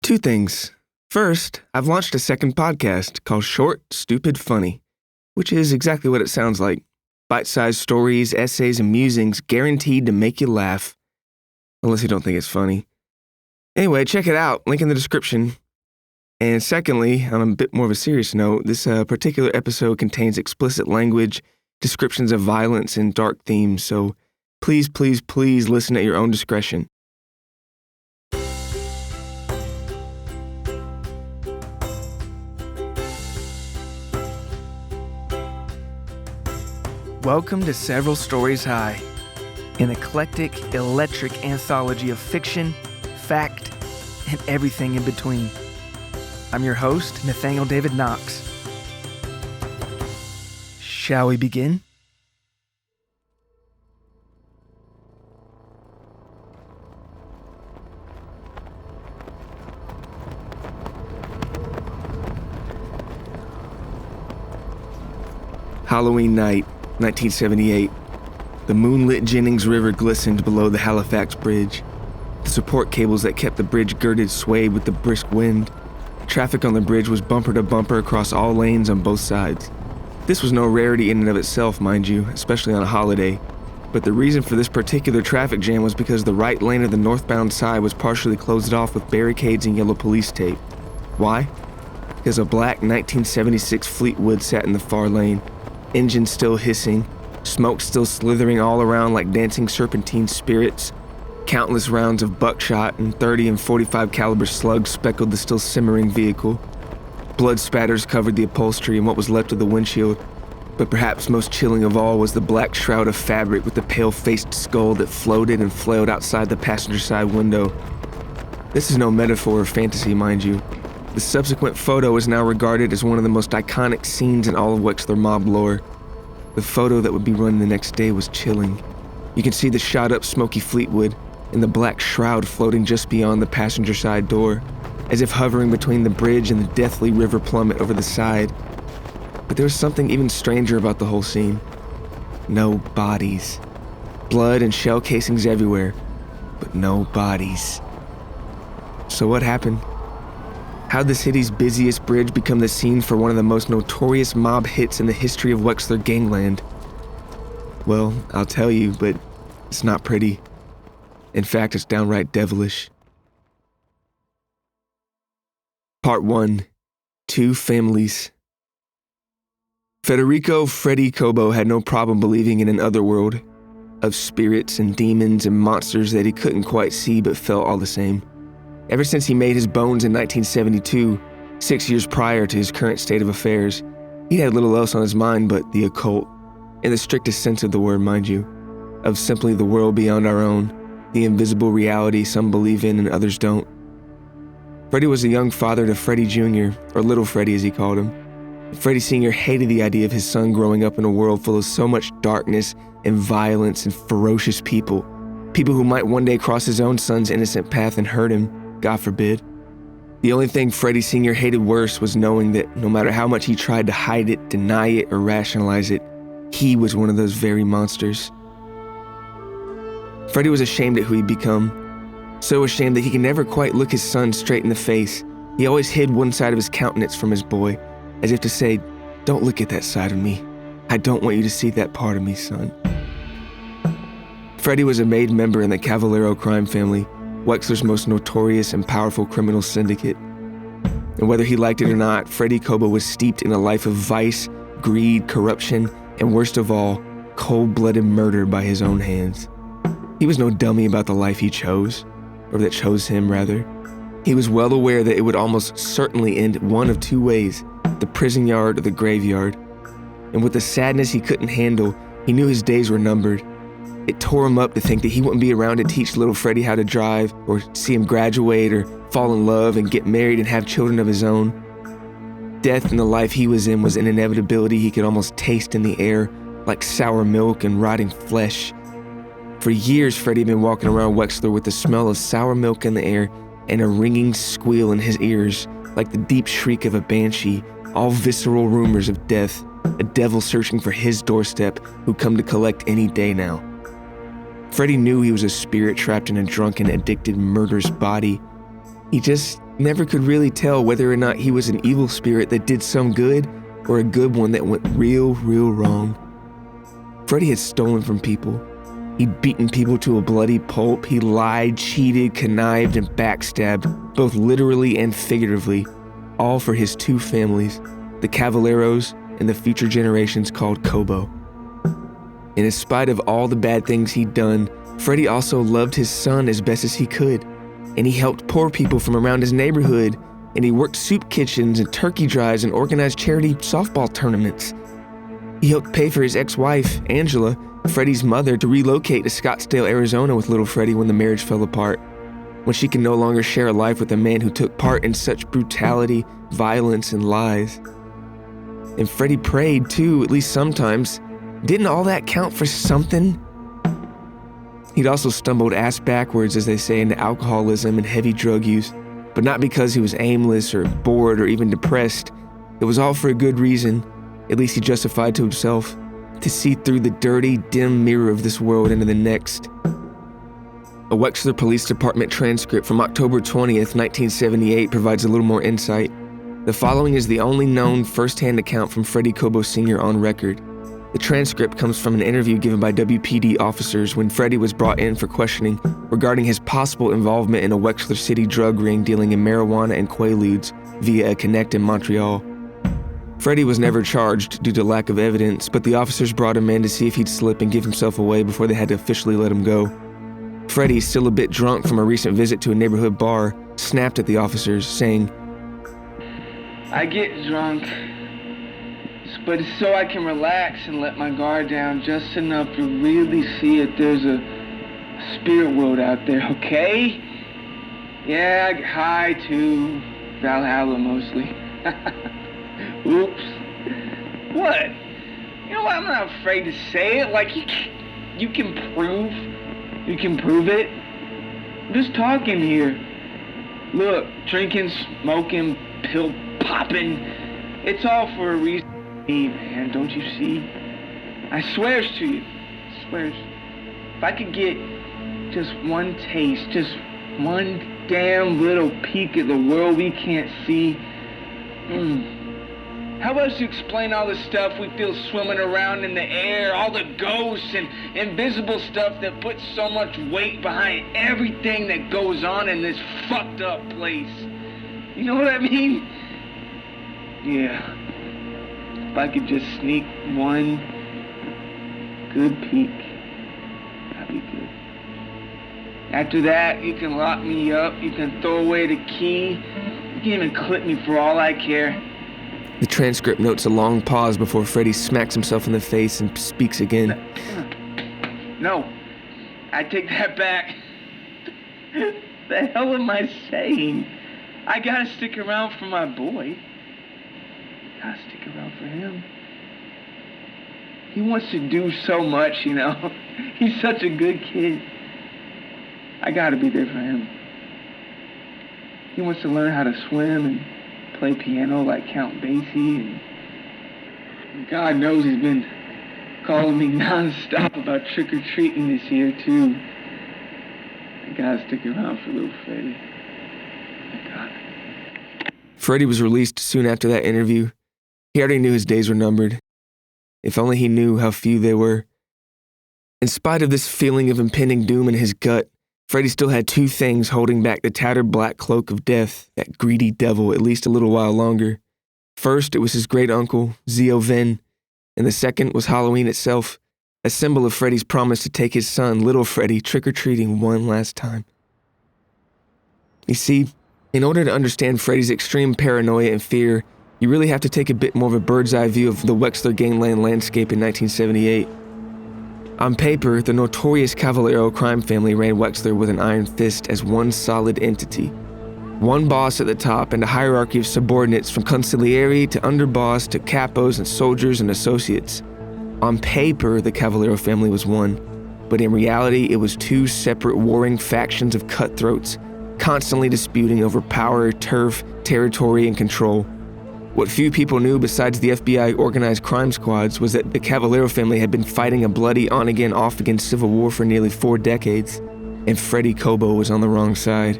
Two things. First, I've launched a second podcast called Short, Stupid, Funny, which is exactly what it sounds like. Bite-sized stories, essays, and musings guaranteed to make you laugh. Unless you don't think it's funny. Anyway, check it out. Link in the description. And secondly, on a bit more of a serious note, this particular episode contains explicit language, descriptions of violence, and dark themes, so please listen at your own discretion. Welcome to Several Stories High, an eclectic, electric anthology of fiction, fact, and everything in between. I'm your host, Nathaniel David Knox. Shall we begin? Halloween night, 1978. The moonlit Jennings River glistened below the Halifax Bridge. The support cables that kept the bridge girded swayed with the brisk wind. Traffic on the bridge was bumper to bumper across all lanes on both sides. This was no rarity in and of itself, mind you, especially on a holiday. But the reason for this particular traffic jam was because the right lane of the northbound side was partially closed off with barricades and yellow police tape. Why? Because a black 1976 Fleetwood sat in the far lane. Engine still hissing, smoke still slithering all around like dancing serpentine spirits. Countless rounds of buckshot and 30 and 45 caliber slugs speckled the still simmering vehicle. Blood spatters covered the upholstery and what was left of the windshield, but perhaps most chilling of all was the black shroud of fabric with the pale-faced skull that floated and flailed outside the passenger side window. This is no metaphor or fantasy, mind you. The subsequent photo is now regarded as one of the most iconic scenes in all of Wexler mob lore. The photo that would be run the next day was chilling. You can see the shot-up smoky Fleetwood and the black shroud floating just beyond the passenger side door, as if hovering between the bridge and the deathly river plummet over the side. But there was something even stranger about the whole scene. No bodies. Blood and shell casings everywhere, but no bodies. So what happened? How'd the city's busiest bridge become the scene for one of the most notorious mob hits in the history of Wexler gangland? Well, I'll tell you, but it's not pretty. In fact, it's downright devilish. Part 1. Two Families. Federico Freddy Cobo had no problem believing in an otherworld, of spirits and demons and monsters that he couldn't quite see but felt all the same. Ever since he made his bones in 1972, 6 years prior to his current state of affairs, he had little else on his mind but the occult, in the strictest sense of the word, mind you, of simply the world beyond our own, the invisible reality some believe in and others don't. Freddie was a young father to Freddie Jr., or Little Freddie as he called him. Freddie Sr. hated the idea of his son growing up in a world full of so much darkness and violence and ferocious people who might one day cross his own son's innocent path and hurt him. God forbid. The only thing Freddie Sr. hated worse was knowing that no matter how much he tried to hide it, deny it, or rationalize it, he was one of those very monsters. Freddie was ashamed at who he'd become. So ashamed that he could never quite look his son straight in the face. He always hid one side of his countenance from his boy, as if to say, "Don't look at that side of me. I don't want you to see that part of me, son." Freddie was a made member in the Cavallero crime family, Wexler's most notorious and powerful criminal syndicate. And whether he liked it or not, Freddie Cobo was steeped in a life of vice, greed, corruption, and worst of all, cold-blooded murder by his own hands. He was no dummy about the life he chose, or that chose him, rather. He was well aware that it would almost certainly end one of two ways, the prison yard or the graveyard. And with the sadness he couldn't handle, he knew his days were numbered. It tore him up to think that he wouldn't be around to teach little Freddie how to drive, or see him graduate, or fall in love and get married and have children of his own. Death in the life he was in was an inevitability he could almost taste in the air, like sour milk and rotting flesh. For years, Freddie had been walking around Wexler with the smell of sour milk in the air and a ringing squeal in his ears, like the deep shriek of a banshee, all visceral rumors of death, a devil searching for his doorstep who'd come to collect any day now. Freddie knew he was a spirit trapped in a drunken, addicted, murderous body. He just never could really tell whether or not he was an evil spirit that did some good or a good one that went real wrong. Freddy had stolen from people. He'd beaten people to a bloody pulp. He lied, cheated, connived, and backstabbed, both literally and figuratively, all for his two families, the Cavalieros and the future generations called Cobo. And in spite of all the bad things he'd done, Freddy also loved his son as best as he could, and he helped poor people from around his neighborhood, and he worked soup kitchens and turkey drives and organized charity softball tournaments. He helped pay for his ex-wife, Angela, Freddy's mother, to relocate to Scottsdale, Arizona with little Freddy when the marriage fell apart, when she could no longer share a life with a man who took part in such brutality, violence, and lies. And Freddy prayed too, at least sometimes. Didn't all that count for something? He'd also stumbled ass backwards, as they say, into alcoholism and heavy drug use, but not because he was aimless or bored or even depressed. It was all for a good reason, at least he justified to himself, to see through the dirty, dim mirror of this world into the next. A Wexler Police Department transcript from October 20th, 1978 provides a little more insight. The following is the only known first-hand account from Freddy Cobo Sr. on record. The transcript comes from an interview given by WPD officers when Freddy was brought in for questioning regarding his possible involvement in a Wexler City drug ring dealing in marijuana and quaaludes via a connect in Montreal. Freddy was never charged due to lack of evidence, but the officers brought him in to see if he'd slip and give himself away before they had to officially let him go. Freddy, still a bit drunk from a recent visit to a neighborhood bar, snapped at the officers, saying, "I get drunk, but it's so I can relax and let my guard down just enough to really see if there's a spirit world out there, okay? Yeah, I get high too, Valhalla mostly." Oops. What? You know what, I'm not afraid to say it, like you can prove it. I'm just talking here. Look, drinking, smoking, pill popping, it's all for a reason. Hey, man, don't you see? I swears to you, if I could get just one taste, just one damn little peek at the world we can't see. How else to explain all the stuff we feel swimming around in the air, all the ghosts and invisible stuff that puts so much weight behind everything that goes on in this fucked up place? You know what I mean? Yeah. If I could just sneak one good peek, that'd be good. After that, you can lock me up, you can throw away the key, you can even clip me for all I care. The transcript notes a long pause before Freddy smacks himself in the face and speaks again. No, I take that back. The hell am I saying? I gotta stick around for my boy. Gotta stick around for him. He wants to do so much, you know. He's such a good kid. I gotta be there for him. He wants to learn how to swim and play piano like Count Basie, and God knows he's been calling me non-stop about trick-or-treating this year too. I gotta stick around for little Freddy. I gotta. Freddy was released soon after that interview. He already knew his days were numbered. If only he knew how few they were. In spite of this feeling of impending doom in his gut, Freddy still had two things holding back the tattered black cloak of death, that greedy devil, at least a little while longer. First, it was his great-uncle, Zio Ven, and the second was Halloween itself, a symbol of Freddy's promise to take his son, little Freddy, trick-or-treating one last time. You see, in order to understand Freddy's extreme paranoia and fear, you really have to take a bit more of a bird's-eye view of the Wexler gangland landscape in 1978. On paper, the notorious Cavaliero crime family ran Wexler with an iron fist as one solid entity. One boss at the top and a hierarchy of subordinates from consigliere to underboss to capos and soldiers and associates. On paper, the Cavaliero family was one, but in reality, it was two separate warring factions of cutthroats, constantly disputing over power, turf, territory, and control. What few people knew besides the FBI organized crime squads was that the Cavaliero family had been fighting a bloody on-again, off-again civil war for nearly 4 decades, and Freddy Cobo was on the wrong side.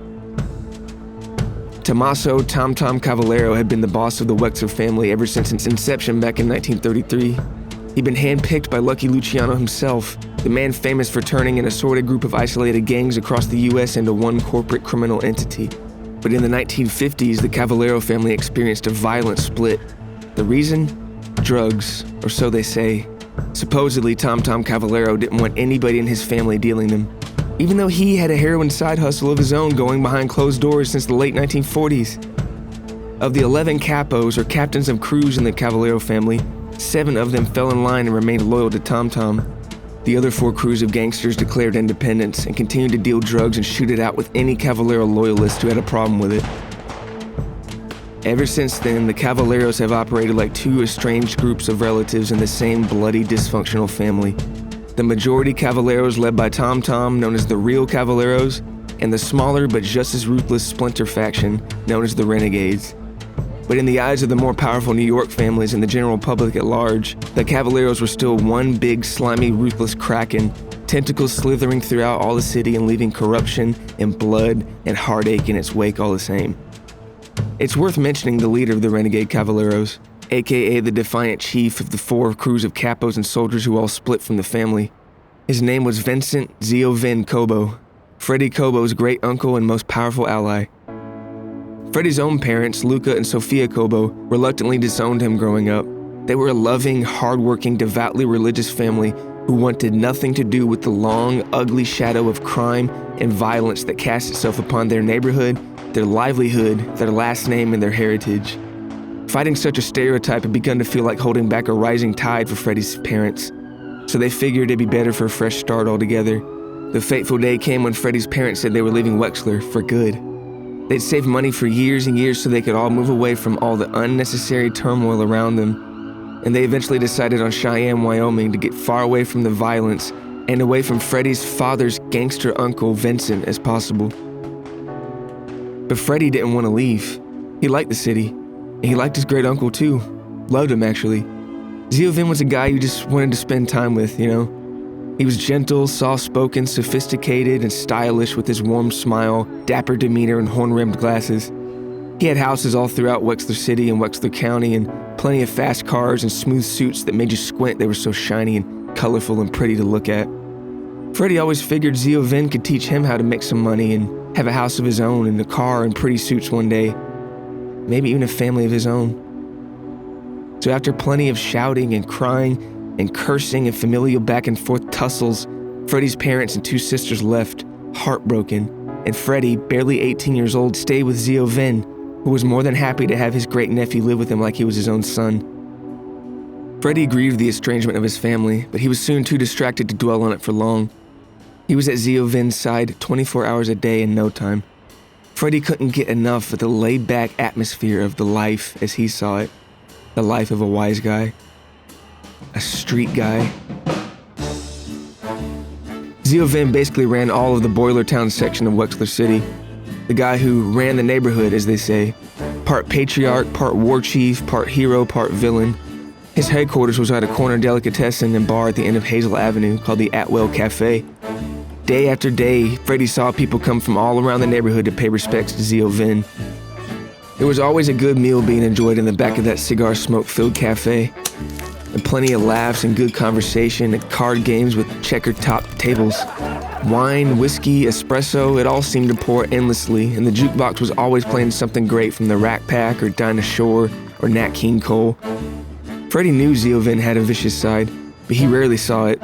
Tommaso Tom Tom Cavallero had been the boss of the Wexler family ever since its inception back in 1933. He'd been handpicked by Lucky Luciano himself, the man famous for turning an assorted group of isolated gangs across the U.S. into one corporate criminal entity. But in the 1950s, the Cavallero family experienced a violent split. The reason? Drugs, or so they say. Supposedly, Tom Tom Cavallero didn't want anybody in his family dealing them, even though he had a heroin side hustle of his own going behind closed doors since the late 1940s. Of the 11 capos, or captains of crews in the Cavallero family, 7 of them fell in line and remained loyal to Tom Tom. The other 4 crews of gangsters declared independence and continued to deal drugs and shoot it out with any Cavallero loyalist who had a problem with it. Ever since then, the Cavalleros have operated like 2 estranged groups of relatives in the same bloody, dysfunctional family. The majority Cavalleros led by Tom Tom, known as the Real Cavalleros, and the smaller but just as ruthless splinter faction, known as the Renegades. But in the eyes of the more powerful New York families and the general public at large, the Cavalleros were still one big, slimy, ruthless kraken, tentacles slithering throughout all the city and leaving corruption and blood and heartache in its wake all the same. It's worth mentioning the leader of the Renegade Cavalleros, aka the defiant chief of the 4 crews of capos and soldiers who all split from the family. His name was Vincent Zio Vin Cobo, Freddie Cobo's great uncle and most powerful ally. Freddie's own parents, Luca and Sofia Cobo, reluctantly disowned him growing up. They were a loving, hardworking, devoutly religious family who wanted nothing to do with the long, ugly shadow of crime and violence that cast itself upon their neighborhood, their livelihood, their last name, and their heritage. Fighting such a stereotype had begun to feel like holding back a rising tide for Freddie's parents, so they figured it'd be better for a fresh start altogether. The fateful day came when Freddie's parents said they were leaving Wexler for good. They'd saved money for years and years so they could all move away from all the unnecessary turmoil around them, and they eventually decided on Cheyenne, Wyoming to get far away from the violence and away from Freddie's father's gangster uncle, Vincent, as possible. But Freddie didn't want to leave. He liked the city, and he liked his great uncle too. Loved him, actually. Zio Vin was a guy you just wanted to spend time with, you know? He was gentle, soft-spoken, sophisticated, and stylish with his warm smile, dapper demeanor, and horn-rimmed glasses. He had houses all throughout Wexler City and Wexler County, and plenty of fast cars and smooth suits that made you squint. They were so shiny and colorful and pretty to look at. Freddie always figured Zio Vin could teach him how to make some money and have a house of his own and a car and pretty suits one day. Maybe even a family of his own. So after plenty of shouting and crying and cursing and familial back and forth tussles, Freddie's parents and 2 sisters left, heartbroken, and Freddie, barely 18 years old, stayed with Zio Vin, who was more than happy to have his great nephew live with him like he was his own son. Freddie grieved the estrangement of his family, but he was soon too distracted to dwell on it for long. He was at Zio Vin's side 24 hours a day in no time. Freddie couldn't get enough of the laid-back atmosphere of the life as he saw it, the life of a wise guy. A street guy. Zio Vin basically ran all of the Boilertown section of Wexler City. The guy who ran the neighborhood, as they say. Part patriarch, part war chief, part hero, part villain. His headquarters was at a corner delicatessen and bar at the end of Hazel Avenue called the Atwell Cafe. Day after day, Freddie saw people come from all around the neighborhood to pay respects to Zio Vin. There was always a good meal being enjoyed in the back of that cigar smoke-filled cafe, and plenty of laughs and good conversation and card games with checkered-topped tables. Wine, whiskey, espresso, it all seemed to pour endlessly, and the jukebox was always playing something great from the Rat Pack or Dinah Shore or Nat King Cole. Freddie knew Zio Vin had a vicious side, but he rarely saw it.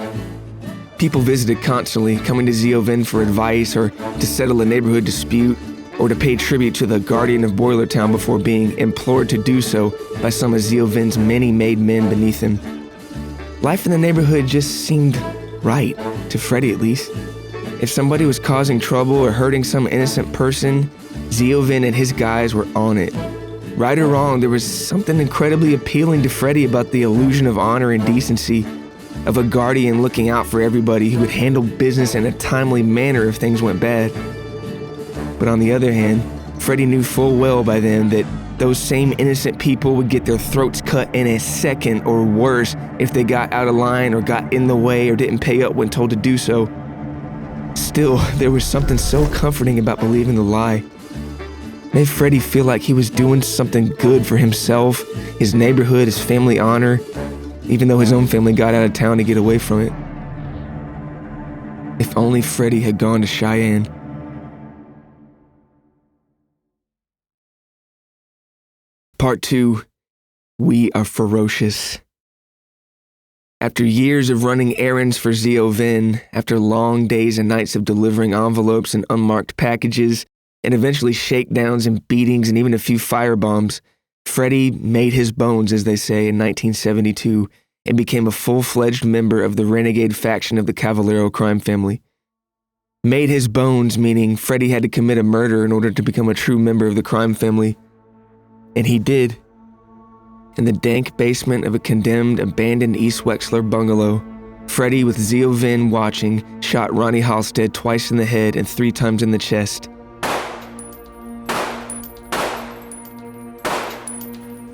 People visited constantly, coming to Zio Vin for advice or to settle a neighborhood dispute or to pay tribute to the guardian of Boilertown before being implored to do so by some of Zio Vin's many made men beneath him. Life in the neighborhood just seemed right, to Freddie at least. If somebody was causing trouble or hurting some innocent person, Zio Vin and his guys were on it. Right or wrong, there was something incredibly appealing to Freddie about the illusion of honor and decency, of a guardian looking out for everybody who would handle business in a timely manner if things went bad. But on the other hand, Freddie knew full well by then that those same innocent people would get their throats cut in a second or worse if they got out of line or got in the way or didn't pay up when told to do so. Still, there was something so comforting about believing the lie. Made Freddy feel like he was doing something good for himself, his neighborhood, his family honor, even though his own family got out of town to get away from it. If only Freddy had gone to Cheyenne. Part 2. We are ferocious. After years of running errands for Zio Vin, after long days and nights of delivering envelopes and unmarked packages, and eventually shakedowns and beatings and even a few firebombs, Freddy made his bones, as they say, in 1972 and became a full-fledged member of the renegade faction of the Cavallero crime family. Made his bones, meaning Freddy had to commit a murder in order to become a true member of the crime family. And he did. In the dank basement of a condemned, abandoned East Wexler bungalow, Freddy, with Zio Vin watching, shot Ronnie Halstead twice in the head and 3 times in the chest.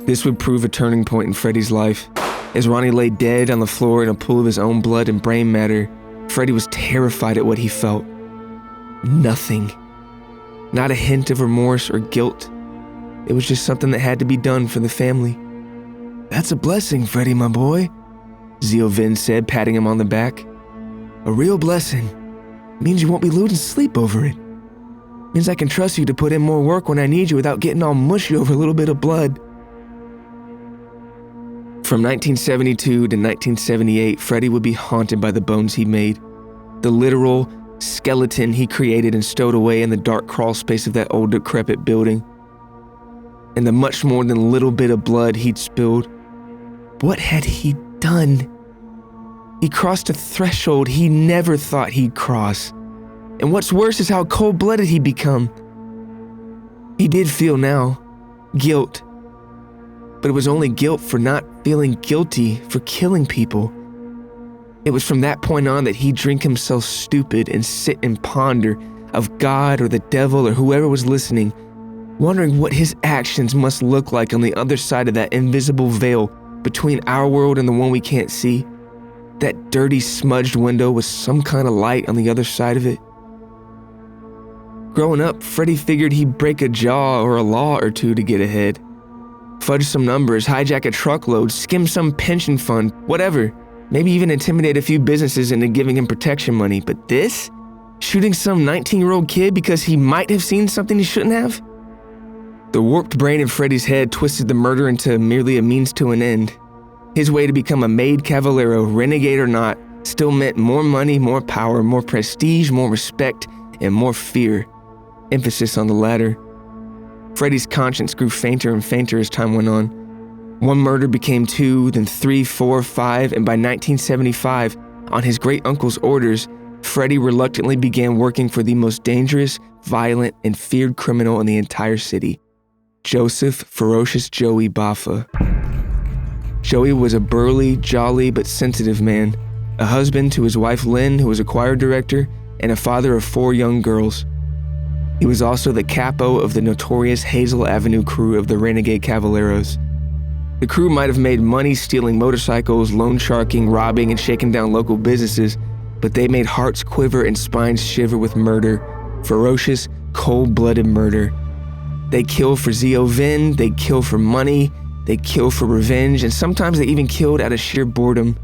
This would prove a turning point in Freddy's life. As Ronnie lay dead on the floor in a pool of his own blood and brain matter, Freddy was terrified at what he felt. Nothing. Not a hint of remorse or guilt. It was just something that had to be done for the family. "That's a blessing, Freddy, my boy," Zio Vin said, patting him on the back. "A real blessing. Means you won't be losing sleep over it. Means I can trust you to put in more work when I need you without getting all mushy over a little bit of blood." From 1972 to 1978, Freddy would be haunted by the bones he made. The literal skeleton he created and stowed away in the dark crawl space of that old decrepit building. And the much more than little bit of blood he'd spilled. What had he done? He crossed a threshold he never thought he'd cross. And what's worse is how cold-blooded he'd become. He did feel now guilt. But it was only guilt for not feeling guilty for killing people. It was from that point on that he'd drink himself stupid and sit and ponder of God or the devil or whoever was listening, wondering what his actions must look like on the other side of that invisible veil between our world and the one we can't see. That dirty, smudged window with some kind of light on the other side of it. Growing up, Freddy figured he'd break a jaw or a law or two to get ahead. Fudge some numbers, hijack a truckload, skim some pension fund, whatever. Maybe even intimidate a few businesses into giving him protection money. But this? Shooting some 19-year-old kid because he might have seen something he shouldn't have? The warped brain in Freddy's head twisted the murder into merely a means to an end. His way to become a made Cavallero, renegade or not, still meant more money, more power, more prestige, more respect, and more fear. Emphasis on the latter. Freddy's conscience grew fainter and fainter as time went on. One murder became 2, then 3, 4, 5, and by 1975, on his great-uncle's orders, Freddy reluctantly began working for the most dangerous, violent, and feared criminal in the entire city. Joseph Ferocious Joey Baffa. Joey was a burly, jolly, but sensitive man, a husband to his wife Lynn, who was a choir director, and a father of 4 young girls. He was also the capo of the notorious Hazel Avenue crew of the Renegade Cavalleros. The crew might have made money stealing motorcycles, loan sharking, robbing, and shaking down local businesses, but they made hearts quiver and spines shiver with murder. Ferocious, cold-blooded murder. They killed for Zio Vin, they'd kill for money, they'd kill for revenge, and sometimes they even killed out of sheer boredom.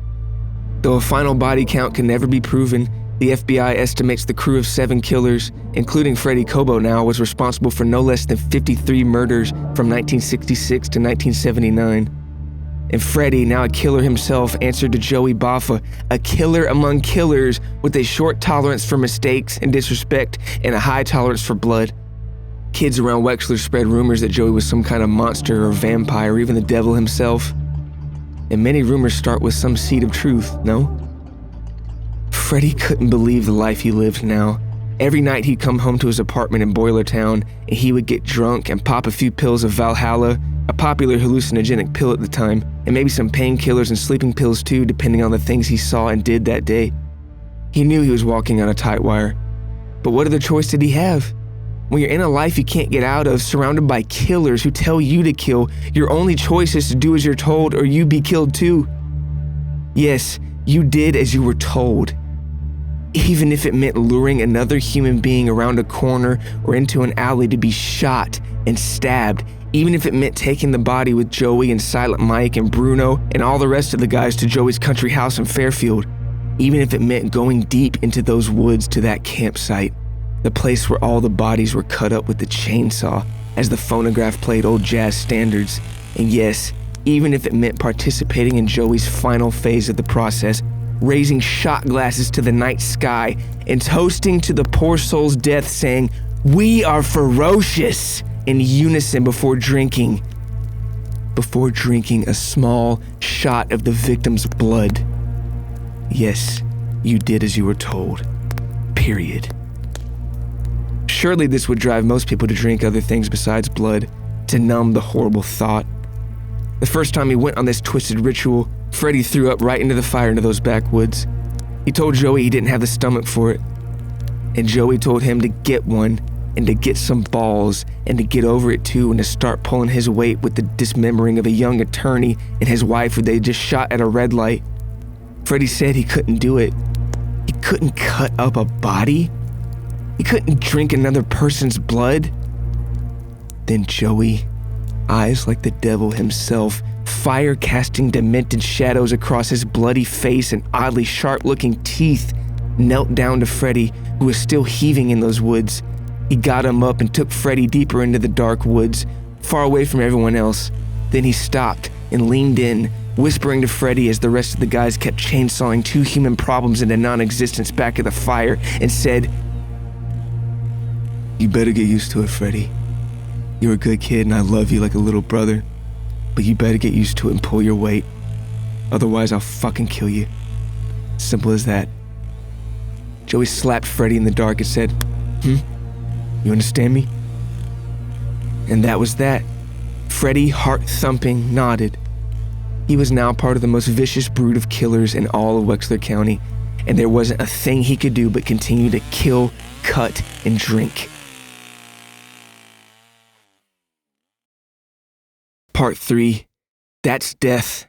Though a final body count can never be proven, the FBI estimates the crew of 7 killers, including Freddy Cobo now, was responsible for no less than 53 murders from 1966 to 1979. And Freddy, now a killer himself, answered to Joey Baffa, a killer among killers with a short tolerance for mistakes and disrespect and a high tolerance for blood. Kids around Wexler spread rumors that Joey was some kind of monster or vampire or even the devil himself. And many rumors start with some seed of truth, no? Freddy couldn't believe the life he lived now. Every night he'd come home to his apartment in Boilertown and he would get drunk and pop a few pills of Valhalla, a popular hallucinogenic pill at the time, and maybe some painkillers and sleeping pills too, depending on the things he saw and did that day. He knew he was walking on a tight wire. But what other choice did he have? When you're in a life you can't get out of, surrounded by killers who tell you to kill, your only choice is to do as you're told or you be killed too. Yes, you did as you were told. Even if it meant luring another human being around a corner or into an alley to be shot and stabbed, even if it meant taking the body with Joey and Silent Mike and Bruno and all the rest of the guys to Joey's country house in Fairfield, even if it meant going deep into those woods to that campsite, the place where all the bodies were cut up with the chainsaw as the phonograph played old jazz standards. And yes, even if it meant participating in Joey's final phase of the process, raising shot glasses to the night sky and toasting to the poor soul's death, saying, "We are ferocious," in unison before drinking a small shot of the victim's blood. Yes, you did as you were told. Period. Surely this would drive most people to drink other things besides blood, to numb the horrible thought. The first time he went on this twisted ritual, Freddy threw up right into the fire into those backwoods. He told Joey he didn't have the stomach for it. And Joey told him to get one, and to get some balls, and to get over it too, and to start pulling his weight with the dismembering of a young attorney and his wife who they just shot at a red light. Freddy said he couldn't do it. He couldn't cut up a body. He couldn't drink another person's blood. Then Joey, eyes like the devil himself, fire casting demented shadows across his bloody face and oddly sharp-looking teeth, knelt down to Freddy, who was still heaving in those woods. He got him up and took Freddy deeper into the dark woods, far away from everyone else. Then he stopped and leaned in, whispering to Freddy as the rest of the guys kept chainsawing two human problems into non-existence back at the fire, and said, "You better get used to it, Freddy. You're a good kid and I love you like a little brother, but you better get used to it and pull your weight. Otherwise I'll fucking kill you. Simple as that." Joey slapped Freddy in the dark and said, "You understand me?" And that was that. Freddy, heart-thumping, nodded. He was now part of the most vicious brood of killers in all of Wexler County, and there wasn't a thing he could do but continue to kill, cut, and drink. Part 3. That's Death.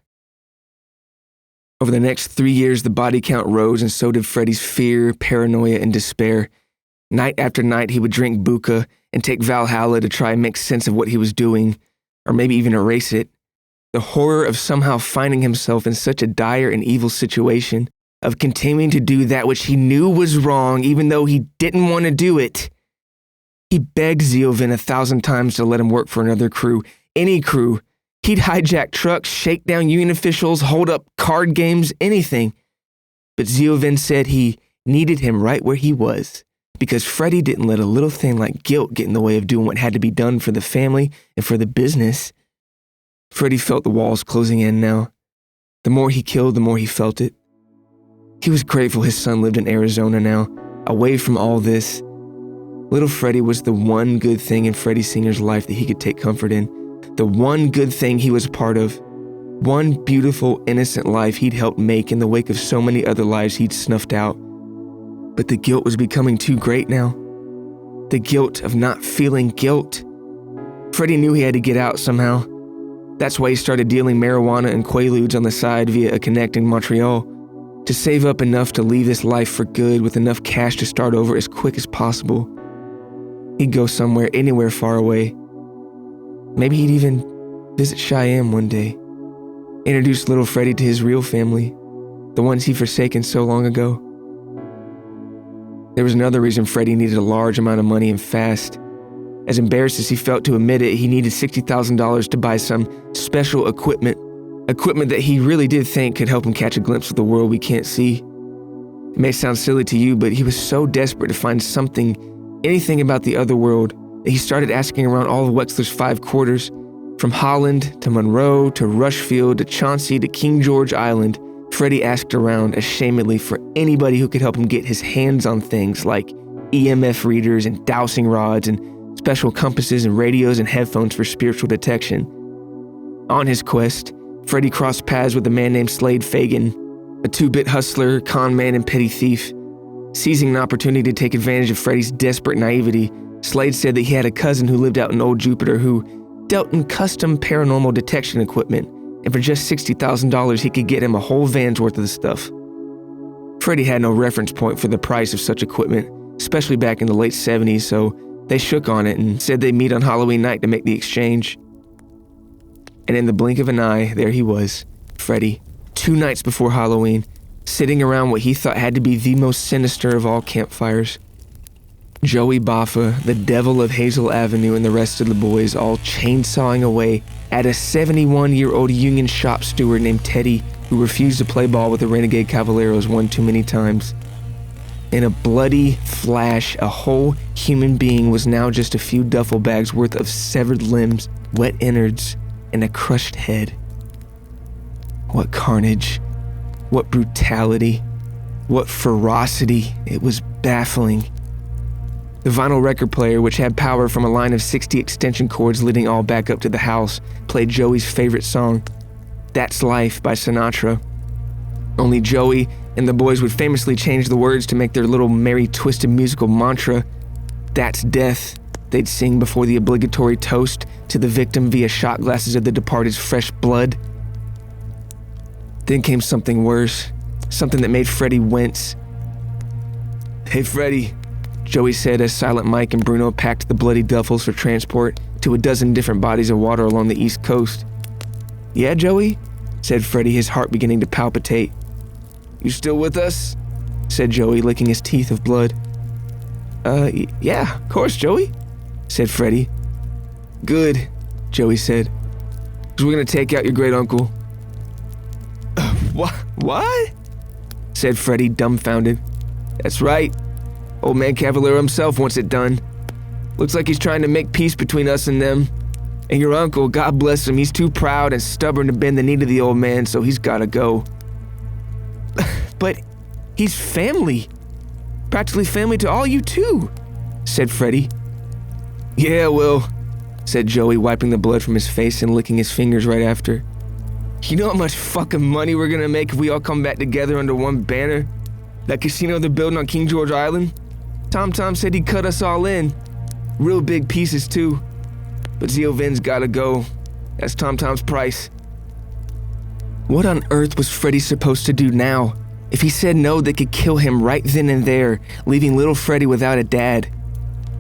Over the next 3 years, the body count rose, and so did Freddy's fear, paranoia, and despair. Night after night, he would drink Buka and take Valhalla to try and make sense of what he was doing, or maybe even erase it. The horror of somehow finding himself in such a dire and evil situation, of continuing to do that which he knew was wrong even though he didn't want to do it. He begged Ziovin 1,000 times to let him work for another crew, any crew. He'd hijack trucks, shake down union officials, hold up card games, anything. But Ziovin said he needed him right where he was, because Freddy didn't let a little thing like guilt get in the way of doing what had to be done for the family and for the business. Freddy felt the walls closing in now. The more he killed, the more he felt it. He was grateful his son lived in Arizona now, away from all this. Little Freddy was the one good thing in Freddy Sr.'s life that he could take comfort in. The one good thing he was a part of. One beautiful, innocent life he'd helped make in the wake of so many other lives he'd snuffed out. But the guilt was becoming too great now. The guilt of not feeling guilt. Freddy knew he had to get out somehow. That's why he started dealing marijuana and Quaaludes on the side via a connect in Montreal, to save up enough to leave this life for good with enough cash to start over as quick as possible. He'd go somewhere, anywhere far away. Maybe he'd even visit Cheyenne one day, introduce little Freddy to his real family, the ones he'd forsaken so long ago. There was another reason Freddy needed a large amount of money and fast. As embarrassed as he felt to admit it, he needed $60,000 to buy some special equipment that he really did think could help him catch a glimpse of the world we can't see. It may sound silly to you, but he was so desperate to find something, anything about the other world, that he started asking around all of Wexler's 5 quarters, from Holland to Monroe to Rushfield to Chauncey to King George Island. Freddy asked around ashamedly for anybody who could help him get his hands on things like EMF readers and dowsing rods and special compasses and radios and headphones for spiritual detection. On his quest, Freddy crossed paths with a man named Slade Fagan, a 2-bit hustler, con man, and petty thief. Seizing an opportunity to take advantage of Freddy's desperate naivety, Slade said that he had a cousin who lived out in Old Jupiter who dealt in custom paranormal detection equipment, and for just $60,000 he could get him a whole van's worth of the stuff. Freddy had no reference point for the price of such equipment, especially back in the late 70s, so They shook on it and said they'd meet on Halloween night to make the exchange. And in the blink of an eye, there he was, Freddy, 2 nights before Halloween, sitting around what he thought had to be the most sinister of all campfires. Joey Baffa, the devil of Hazel Avenue, and the rest of the boys all chainsawing away at a 71-year-old union shop steward named Teddy, who refused to play ball with the Renegade Cavalieros one too many times. In a bloody flash, a whole human being was now just a few duffel bags worth of severed limbs, wet innards, and a crushed head. What carnage, what brutality, what ferocity. It was baffling. The vinyl record player, which had power from a line of 60 extension cords leading all back up to the house, played Joey's favorite song, That's Life by Sinatra. Only Joey and the boys would famously change the words to make their little merry twisted musical mantra, That's Death, they'd sing before the obligatory toast to the victim via shot glasses of the departed's fresh blood. Then came something worse, something that made Freddy wince. "Hey Freddy," Joey said as Silent Mike and Bruno packed the bloody duffels for transport to a dozen different bodies of water along the East Coast. "Yeah, Joey?" said Freddy, his heart beginning to palpitate. "You still with us?" said Joey, licking his teeth of blood. Yeah, of course, Joey," said Freddy. "Good," Joey said, "'cause we're gonna take out your great-uncle." What? said Freddy, dumbfounded. "That's right. Old man Cavaliero himself wants it done. Looks like he's trying to make peace between us and them. And your uncle, God bless him, he's too proud and stubborn to bend the knee to the old man, so he's gotta go." "But he's family. Practically family to all you too," said Freddy. "Yeah, well," said Joey, wiping the blood from his face and licking his fingers right after. "You know how much fucking money we're gonna make if we all come back together under one banner? That casino they're building on King George Island? Tom said he'd cut us all in. Real big pieces too. But Zio Vin's gotta go. That's Tom's price." What on earth was Freddy supposed to do now? If he said no, they could kill him right then and there, leaving little Freddy without a dad.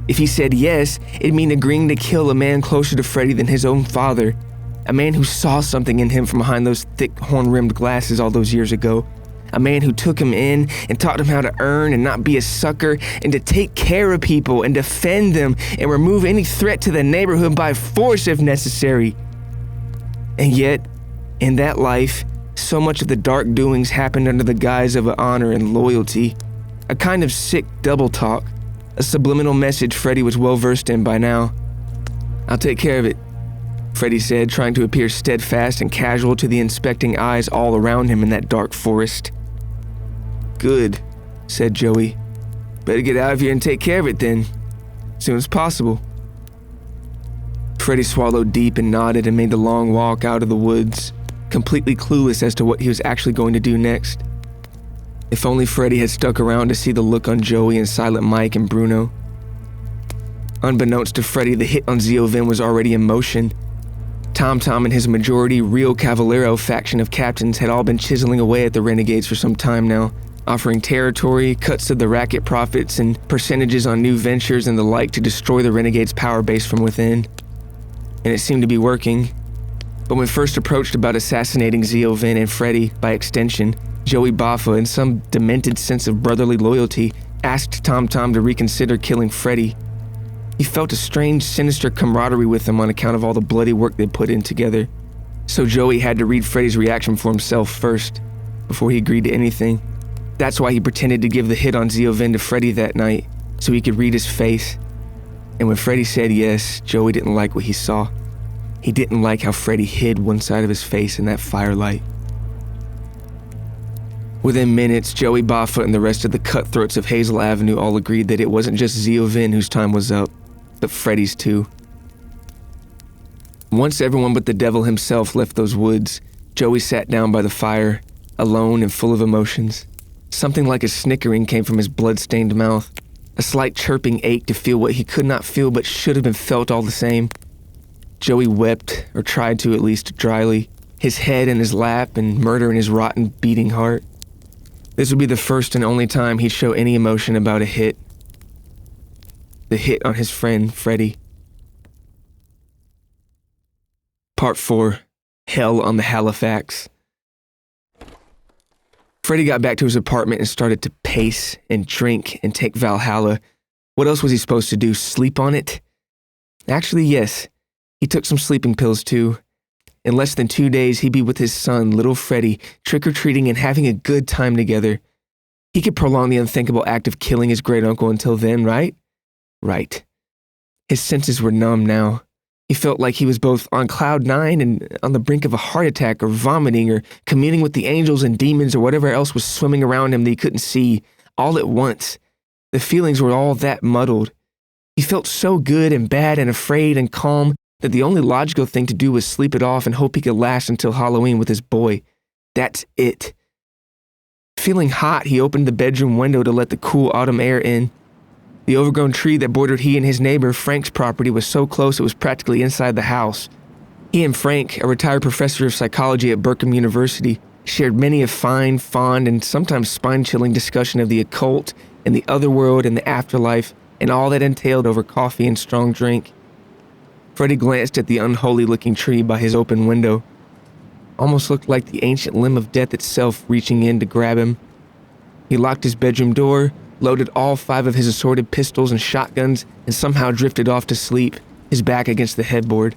If he said yes, it'd mean agreeing to kill a man closer to Freddy than his own father. A man who saw something in him from behind those thick horn-rimmed glasses all those years ago. A man who took him in and taught him how to earn and not be a sucker and to take care of people and defend them and remove any threat to the neighborhood by force if necessary. And yet, in that life, so much of the dark doings happened under the guise of honor and loyalty. A kind of sick double talk, a subliminal message Freddy was well versed in by now. "I'll take care of it," Freddy said, trying to appear steadfast and casual to the inspecting eyes all around him in that dark forest. "Good," said Joey. "Better get out of here and take care of it then. Soon as possible." Freddy swallowed deep and nodded and made the long walk out of the woods, completely clueless as to what he was actually going to do next. If only Freddy had stuck around to see the look on Joey and Silent Mike and Bruno. Unbeknownst to Freddy, the hit on Zio Vin was already in motion. Tom and his majority Rio Cavaliero faction of captains had all been chiseling away at the Renegades for some time now, offering territory, cuts to the racket profits, and percentages on new ventures and the like to destroy the Renegades' power base from within. And it seemed to be working. But when first approached about assassinating Zio Vin and Freddy, by extension, Joey Baffa, in some demented sense of brotherly loyalty, asked Tom to reconsider killing Freddy. He felt a strange, sinister camaraderie with him on account of all the bloody work they put in together. So Joey had to read Freddy's reaction for himself first, before he agreed to anything. That's why he pretended to give the hit on Zio Vin to Freddy that night, so he could read his face. And when Freddy said yes, Joey didn't like what he saw. He didn't like how Freddy hid one side of his face in that firelight. Within minutes, Joey Baffa and the rest of the cutthroats of Hazel Avenue all agreed that it wasn't just Zio Vin whose time was up, but Freddy's too. Once everyone but the devil himself left those woods, Joey sat down by the fire, alone and full of emotions. Something like a snickering came from his blood-stained mouth. A slight chirping ache to feel what he could not feel but should have been felt all the same. Joey wept, or tried to at least, dryly, his head in his lap and murder in his rotten, beating heart. This would be the first and only time he'd show any emotion about a hit. the hit on his friend, Freddy. Part 4. Hell on the Halifax. Freddy got back to his apartment and started to pace and drink and take Valhalla. What else was he supposed to do, sleep on it? Actually, yes. He took some sleeping pills too. In less than 2 days, he'd be with his son, little Freddy, trick-or-treating and having a good time together. He could prolong the unthinkable act of killing his great-uncle until then, right? Right. His senses were numb now. He felt like he was both on cloud 9 and on the brink of a heart attack or vomiting or communing with the angels and demons or whatever else was swimming around him that he couldn't see, all at once. The feelings were all that muddled. He felt so good and bad and afraid and calm that the only logical thing to do was sleep it off and hope he could last until Halloween with his boy. That's it. Feeling hot, he opened the bedroom window to let the cool autumn air in. The overgrown tree that bordered he and his neighbor Frank's property was so close it was practically inside the house. He and Frank, a retired professor of psychology at Berkham University, shared many a fine, fond, and sometimes spine-chilling discussion of the occult and the otherworld and the afterlife and all that entailed over coffee and strong drink. Freddy glanced at the unholy-looking tree by his open window. Almost looked like the ancient limb of death itself reaching in to grab him. He locked his bedroom door, loaded all 5 of his assorted pistols and shotguns, and somehow drifted off to sleep, his back against the headboard.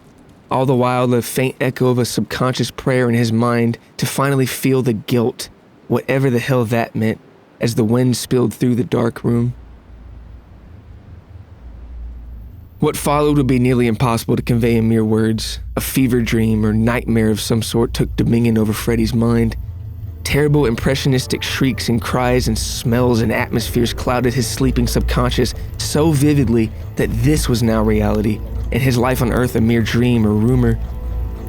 All the while, the faint echo of a subconscious prayer in his mind to finally feel the guilt, whatever the hell that meant, as the wind spilled through the dark room. What followed would be nearly impossible to convey in mere words. A fever dream or nightmare of some sort took dominion over Freddy's mind. Terrible impressionistic shrieks and cries and smells and atmospheres clouded his sleeping subconscious so vividly that this was now reality, and his life on Earth a mere dream or rumor.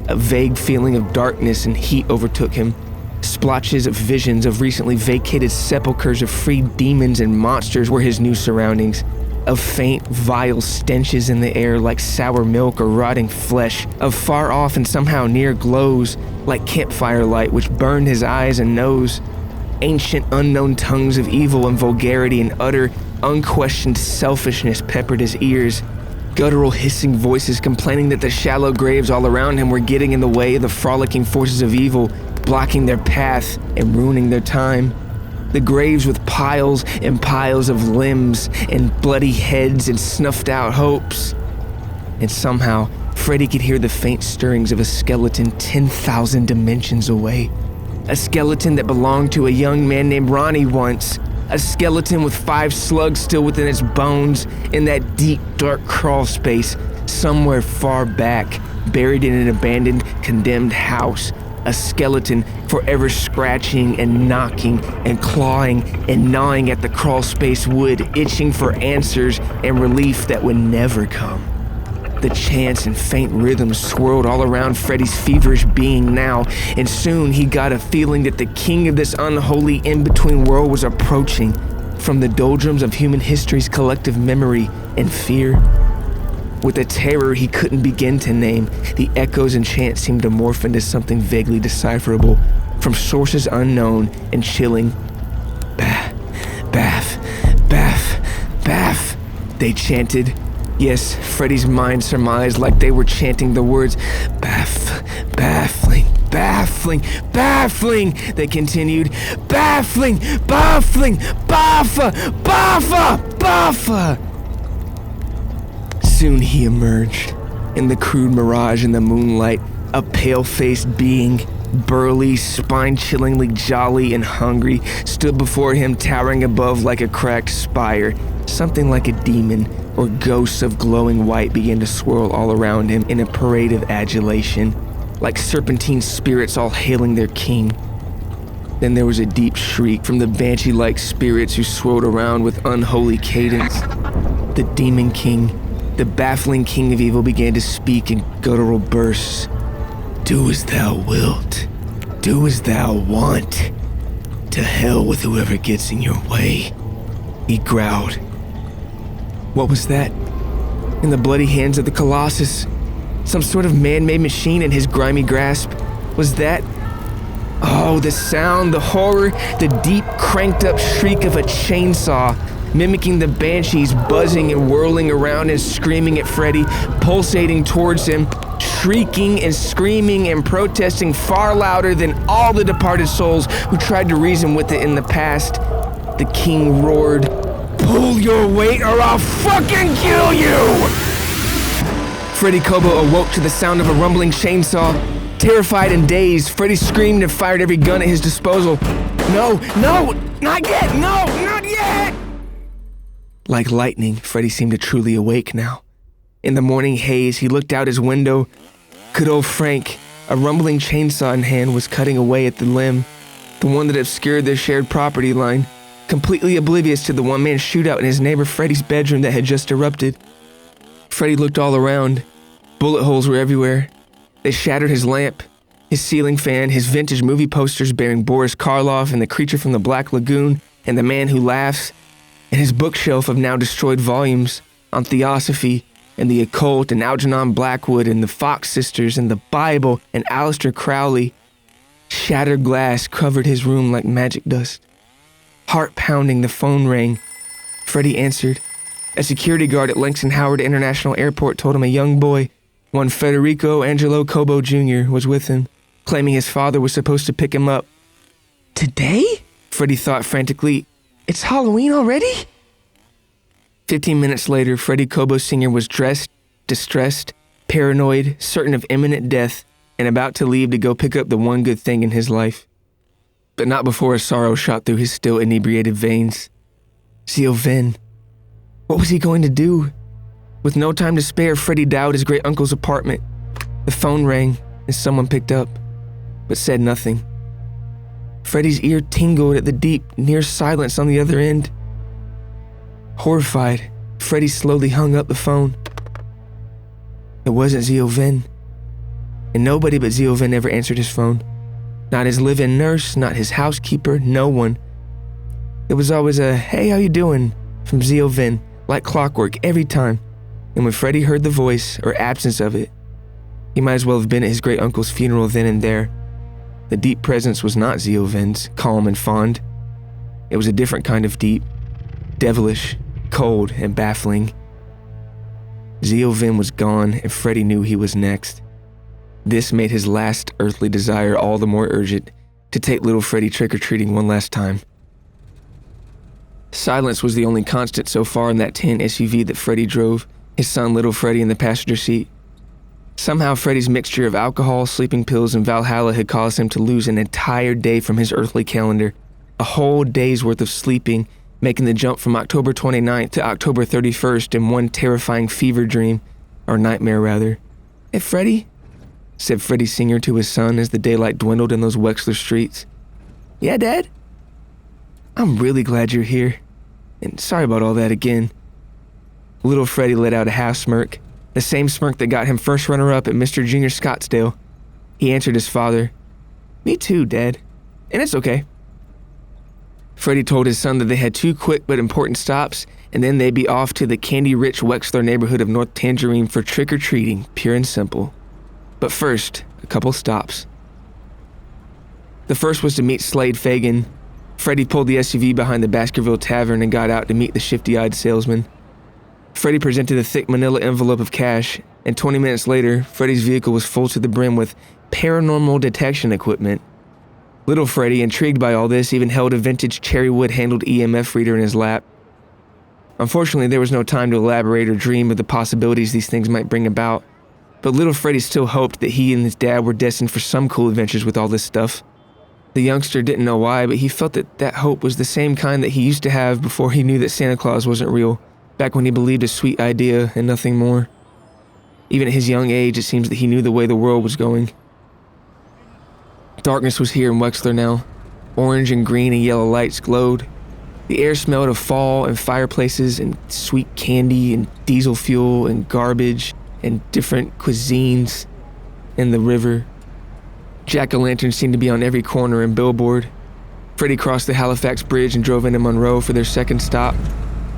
A vague feeling of darkness and heat overtook him. Splotches of visions of recently vacated sepulchres of freed demons and monsters were his new surroundings. Of faint, vile stenches in the air like sour milk or rotting flesh, of far off and somehow near glows like campfire light which burned his eyes and nose. Ancient unknown tongues of evil and vulgarity and utter, unquestioned selfishness peppered his ears. Guttural hissing voices complaining that the shallow graves all around him were getting in the way of the frolicking forces of evil, blocking their path and ruining their time. The graves with piles and piles of limbs and bloody heads and snuffed out hopes. And somehow, Freddy could hear the faint stirrings of a skeleton 10,000 dimensions away. A skeleton that belonged to a young man named Ronnie once. A skeleton with 5 slugs still within its bones in that deep, dark crawl space somewhere far back, buried in an abandoned, condemned house. A skeleton forever scratching and knocking and clawing and gnawing at the crawl space wood, itching for answers and relief that would never come. The chants and faint rhythms swirled all around Freddy's feverish being now, and soon he got a feeling that the king of this unholy in-between world was approaching from the doldrums of human history's collective memory and fear. With a terror he couldn't begin to name, the echoes and chants seemed to morph into something vaguely decipherable, from sources unknown and chilling. Baff, baff, baff, baff, they chanted. Yes, Freddy's mind surmised like they were chanting the words baff, baffling, baffling, baffling, they continued. Baffling, baffling, baffa, baffa, baffa. Soon he emerged. In the crude mirage in the moonlight, a pale-faced being, burly, spine-chillingly jolly and hungry, stood before him towering above like a cracked spire. Something like a demon or ghosts of glowing white began to swirl all around him in a parade of adulation, like serpentine spirits all hailing their king. Then there was a deep shriek from the banshee-like spirits who swirled around with unholy cadence. The demon king, the baffling king of evil, began to speak in guttural bursts. Do as thou wilt. Do as thou want. To hell with whoever gets in your way, he growled. What was that? In the bloody hands of the Colossus? Some sort of man-made machine in his grimy grasp? Was that? Oh, the sound, the horror, the deep cranked-up shriek of a chainsaw. mimicking the banshees buzzing and whirling around and screaming at Freddy, pulsating towards him, shrieking and screaming and protesting far louder than all the departed souls who tried to reason with it in the past. The king roared, "Pull your weight or I'll fucking kill you!" Freddy Kobo awoke to the sound of a rumbling chainsaw. Terrified and dazed, Freddy screamed and fired every gun at his disposal. No, not yet, no, not yet! Like lightning, Freddy seemed to truly awake now. In the morning haze, he looked out his window. Good old Frank, a rumbling chainsaw in hand, was cutting away at the limb, the one that obscured their shared property line, completely oblivious to the one-man shootout in his neighbor Freddy's bedroom that had just erupted. Freddy looked all around. Bullet holes were everywhere. They shattered his lamp, his ceiling fan, his vintage movie posters bearing Boris Karloff and the creature from the Black Lagoon and the Man Who Laughs, and his bookshelf of now destroyed volumes on Theosophy and the occult and Algernon Blackwood and the Fox sisters and the Bible and Aleister Crowley. Shattered glass covered his room like magic dust. Heart pounding, the phone rang. Freddy answered. A security guard at Langston Howard International Airport told him a young boy, one Federico Angelo Kobo Jr., was with him, claiming his father was supposed to pick him up. Today? Freddy thought frantically. It's Halloween already? 15 minutes later, Freddy Kobo Sr. was dressed, distressed, paranoid, certain of imminent death, and about to leave to go pick up the one good thing in his life. But not before a sorrow shot through his still inebriated veins. Zio Vin. What was he going to do? With no time to spare, Freddy dialed his great-uncle's apartment. The phone rang, and someone picked up, but said nothing. Freddy's ear tingled at the deep, near silence on the other end. Horrified, Freddy slowly hung up the phone. It wasn't Zio Vin, and nobody but Zio Vin ever answered his phone. Not his live-in nurse, not his housekeeper, no one. It was always a, "Hey, how you doing?" from Zio Vin, like clockwork every time. And when Freddy heard the voice, or absence of it, he might as well have been at his great-uncle's funeral then and there. The deep presence was not Zio Vin's, calm and fond. It was a different kind of deep, devilish, cold, and baffling. Zio Vin was gone, and Freddy knew he was next. This made his last earthly desire all the more urgent, to take little Freddy trick-or-treating one last time. Silence was the only constant so far in that tin SUV that Freddy drove, his son little Freddy in the passenger seat. Somehow Freddy's mixture of alcohol, sleeping pills, and Valhalla had caused him to lose an entire day from his earthly calendar, a whole day's worth of sleeping, making the jump from October 29th to October 31st in one terrifying fever dream, or nightmare rather. "Hey Freddy," said Freddy Sr. to his son as the daylight dwindled in those Wexler streets. "Yeah, Dad?" "I'm really glad you're here, and sorry about all that again." Little Freddy let out a half smirk, the same smirk that got him first runner-up at Mr. Junior Scottsdale. He answered his father, "Me too, Dad, and it's okay." Freddy told his son that they had 2 quick but important stops, and then they'd be off to the candy-rich Wexler neighborhood of North Tangerine for trick-or-treating, pure and simple. But first, a couple stops. The first was to meet Slade Fagan. Freddy pulled the SUV behind the Baskerville Tavern and got out to meet the shifty-eyed salesman. Freddy presented a thick manila envelope of cash, and 20 minutes later, Freddy's vehicle was full to the brim with paranormal detection equipment. Little Freddy, intrigued by all this, even held a vintage cherrywood-handled EMF reader in his lap. Unfortunately, there was no time to elaborate or dream of the possibilities these things might bring about, but little Freddy still hoped that he and his dad were destined for some cool adventures with all this stuff. The youngster didn't know why, but he felt that hope was the same kind that he used to have before he knew that Santa Claus wasn't real, back when he believed a sweet idea and nothing more. Even at his young age, it seems that he knew the way the world was going. Darkness was here in Wexler now. Orange and green and yellow lights glowed. The air smelled of fall and fireplaces and sweet candy and diesel fuel and garbage and different cuisines and the river. Jack-o'-lanterns seemed to be on every corner and billboard. Freddy crossed the Halifax Bridge and drove into Monroe for their second stop.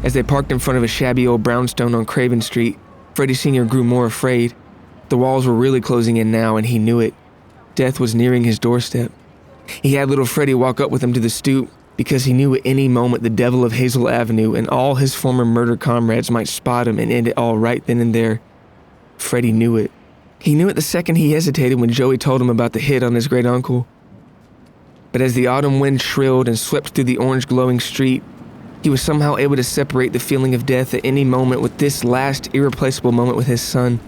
As they parked in front of a shabby old brownstone on Craven Street, Freddy Sr. grew more afraid. The walls were really closing in now, and he knew it. Death was nearing his doorstep. He had little Freddy walk up with him to the stoop, because he knew at any moment the devil of Hazel Avenue and all his former murder comrades might spot him and end it all right then and there. Freddie knew it. He knew it the second he hesitated when Joey told him about the hit on his great uncle. But as the autumn wind shrilled and swept through the orange glowing street, he was somehow able to separate the feeling of death at any moment with this last irreplaceable moment with his son.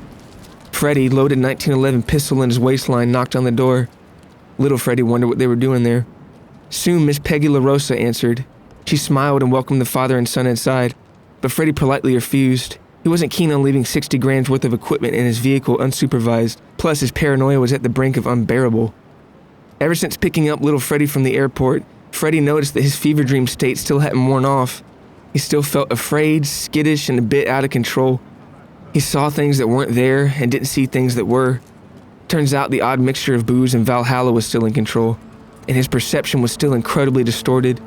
Freddie, loaded 1911 pistol in his waistline, knocked on the door. Little Freddie wondered what they were doing there. Soon Miss Peggy LaRosa answered. She smiled and welcomed the father and son inside, but Freddie politely refused. He wasn't keen on leaving 60 grand's worth of equipment in his vehicle unsupervised, plus his paranoia was at the brink of unbearable. Ever since picking up little Freddie from the airport, Freddie noticed that his fever dream state still hadn't worn off. He still felt afraid, skittish, and a bit out of control. He saw things that weren't there and didn't see things that were. Turns out the odd mixture of booze and Valhalla was still in control, and his perception was still incredibly distorted.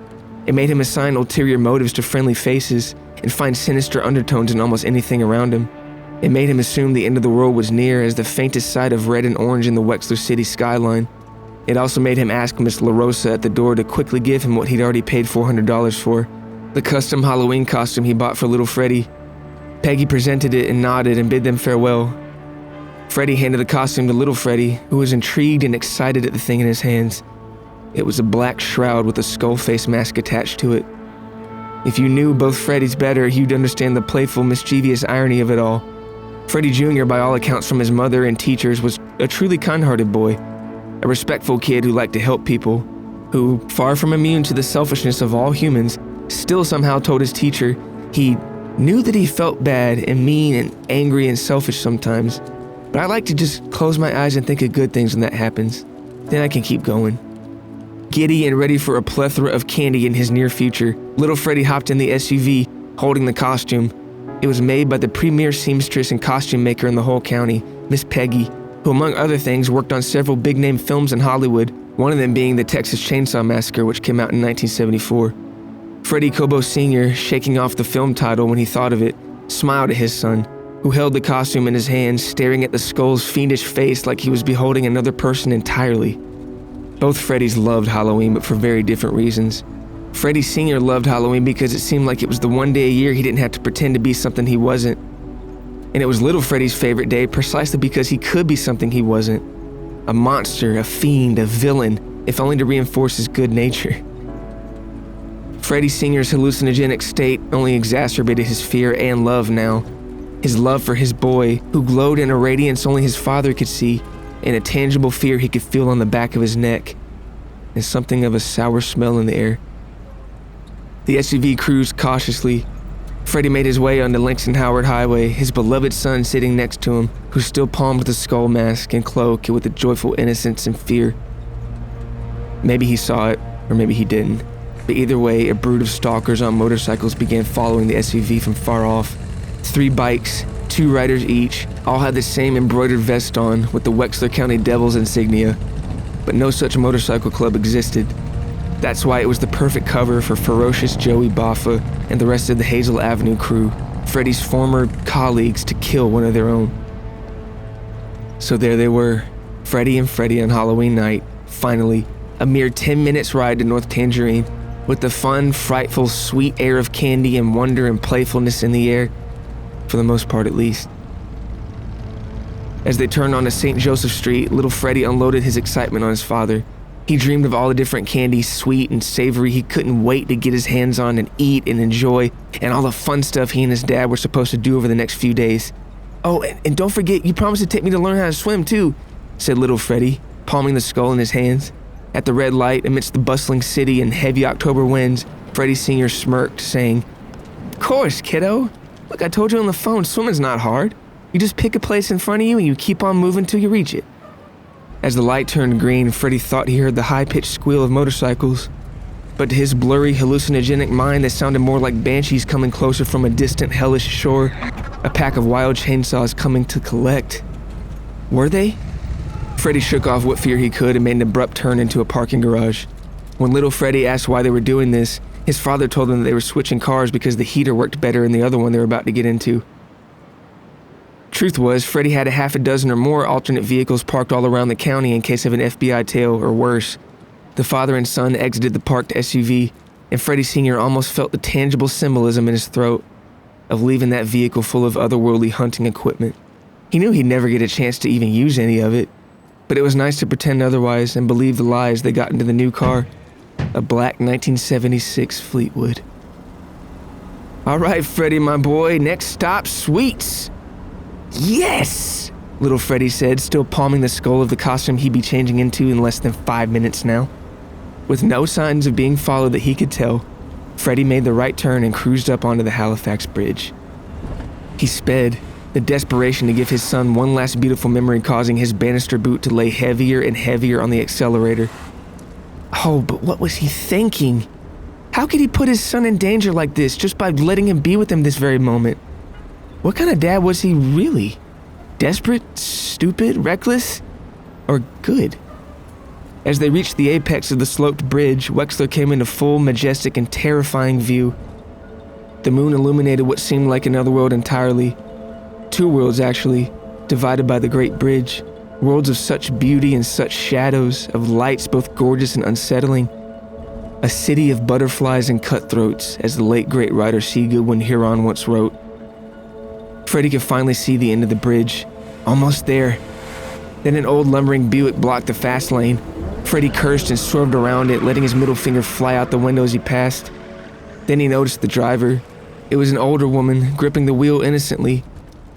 It made him assign ulterior motives to friendly faces and find sinister undertones in almost anything around him. It made him assume the end of the world was near as the faintest sight of red and orange in the Wexler City skyline. It also made him ask Miss LaRosa at the door to quickly give him what he'd already paid $400 for, the custom Halloween costume he bought for little Freddie. Peggy presented it and nodded and bid them farewell. Freddie handed the costume to little Freddie, who was intrigued and excited at the thing in his hands. It was a black shroud with a skull face mask attached to it. If you knew both Freddies better, you'd understand the playful, mischievous irony of it all. Freddie Jr., by all accounts from his mother and teachers, was a truly kind-hearted boy, a respectful kid who liked to help people, who, far from immune to the selfishness of all humans, still somehow told his teacher he knew that he felt bad and mean and angry and selfish sometimes, but I like to just close my eyes and think of good things when that happens. Then I can keep going. Giddy and ready for a plethora of candy in his near future, little Freddie hopped in the SUV, holding the costume. It was made by the premier seamstress and costume maker in the whole county, Miss Peggy, who among other things worked on several big-name films in Hollywood, one of them being the Texas Chainsaw Massacre, which came out in 1974. Freddie Cobo Sr., shaking off the film title when he thought of it, smiled at his son, who held the costume in his hands, staring at the skull's fiendish face like he was beholding another person entirely. Both Freddies loved Halloween, but for very different reasons. Freddie Sr. loved Halloween because it seemed like it was the one day a year he didn't have to pretend to be something he wasn't. And it was little Freddie's favorite day precisely because he could be something he wasn't. A monster, a fiend, a villain, if only to reinforce his good nature. Freddie Sr.'s hallucinogenic state only exacerbated his fear and love now. His love for his boy, who glowed in a radiance only his father could see, and a tangible fear he could feel on the back of his neck, and something of a sour smell in the air. The SUV cruised cautiously. Freddie made his way onto Langston Howard Highway, his beloved son sitting next to him, who still palmed the skull mask and cloak with a joyful innocence and fear. Maybe he saw it, or maybe he didn't. But either way, a brood of stalkers on motorcycles began following the SUV from far off. 3 bikes, 2 riders each, all had the same embroidered vest on with the Wexler County Devils insignia, but no such motorcycle club existed. That's why it was the perfect cover for ferocious Joey Baffa and the rest of the Hazel Avenue crew, Freddie's former colleagues, to kill one of their own. So there they were, Freddie and Freddie on Halloween night, finally, a mere 10 minutes ride to North Tangerine, with the fun, frightful, sweet air of candy and wonder and playfulness in the air, for the most part at least. As they turned onto St. Joseph Street, little Freddie unloaded his excitement on his father. He dreamed of all the different candies, sweet and savory, he couldn't wait to get his hands on and eat and enjoy, and all the fun stuff he and his dad were supposed to do over the next few days. Oh, and don't forget, you promised to take me to learn how to swim too, said little Freddie, palming the skull in his hands. At the red light, amidst the bustling city and heavy October winds, Freddie Sr. smirked, saying, "Of course, kiddo. Look, I told you on the phone, swimming's not hard. You just pick a place in front of you and you keep on moving till you reach it." As the light turned green, Freddie thought he heard the high-pitched squeal of motorcycles. But to his blurry, hallucinogenic mind, they sounded more like banshees coming closer from a distant, hellish shore, a pack of wild chainsaws coming to collect. Were they? Freddie shook off what fear he could and made an abrupt turn into a parking garage. When little Freddie asked why they were doing this, his father told them that they were switching cars because the heater worked better in the other one they were about to get into. Truth was, Freddie had a half a dozen or more alternate vehicles parked all around the county in case of an FBI tail or worse. The father and son exited the parked SUV, and Freddy Sr. almost felt the tangible symbolism in his throat of leaving that vehicle full of otherworldly hunting equipment. He knew he'd never get a chance to even use any of it, but it was nice to pretend otherwise and believe the lies they got into the new car, a black 1976 Fleetwood. "All right, Freddy, my boy, next stop, Sweets." "Yes!" little Freddy said, still palming the skull of the costume he'd be changing into in less than 5 minutes now. With no signs of being followed that he could tell, Freddy made the right turn and cruised up onto the Halifax Bridge. He sped, the desperation to give his son one last beautiful memory causing his banister boot to lay heavier and heavier on the accelerator. Oh, but what was he thinking? How could he put his son in danger like this just by letting him be with him this very moment? What kind of dad was he really? Desperate, stupid, reckless, or good? As they reached the apex of the sloped bridge, Wexler came into full, majestic, and terrifying view. The moon illuminated what seemed like another world entirely. 2 worlds, actually, divided by the Great Bridge. Worlds of such beauty and such shadows, of lights both gorgeous and unsettling. A city of butterflies and cutthroats, as the late great writer C. Goodwin Huron once wrote. Freddy could finally see the end of the bridge. Almost there. Then an old lumbering Buick blocked the fast lane. Freddy cursed and swerved around it, letting his middle finger fly out the window as he passed. Then he noticed the driver. It was an older woman, gripping the wheel innocently,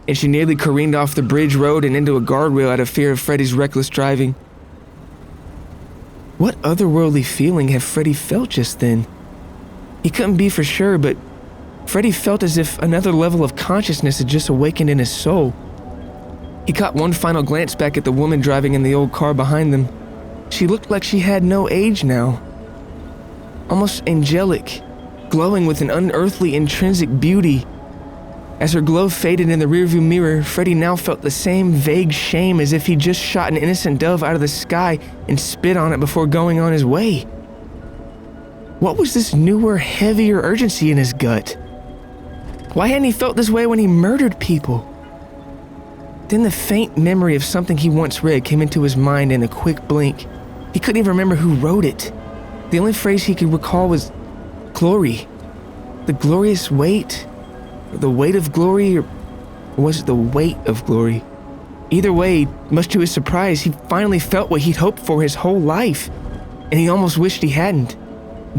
and she nearly careened off the bridge road and into a guardrail out of fear of Freddy's reckless driving. What otherworldly feeling had Freddy felt just then? He couldn't be for sure, but Freddy felt as if another level of consciousness had just awakened in his soul. He caught one final glance back at the woman driving in the old car behind them. She looked like she had no age now. Almost angelic, glowing with an unearthly intrinsic beauty. As her glow faded in the rearview mirror, Freddy now felt the same vague shame as if he'd just shot an innocent dove out of the sky and spit on it before going on his way. What was this newer, heavier urgency in his gut? Why hadn't he felt this way when he murdered people? Then the faint memory of something he once read came into his mind in a quick blink. He couldn't even remember who wrote it. The only phrase he could recall was glory. The glorious weight? The weight of glory? Or was it the weight of glory? Either way, much to his surprise, he finally felt what he'd hoped for his whole life. And he almost wished he hadn't.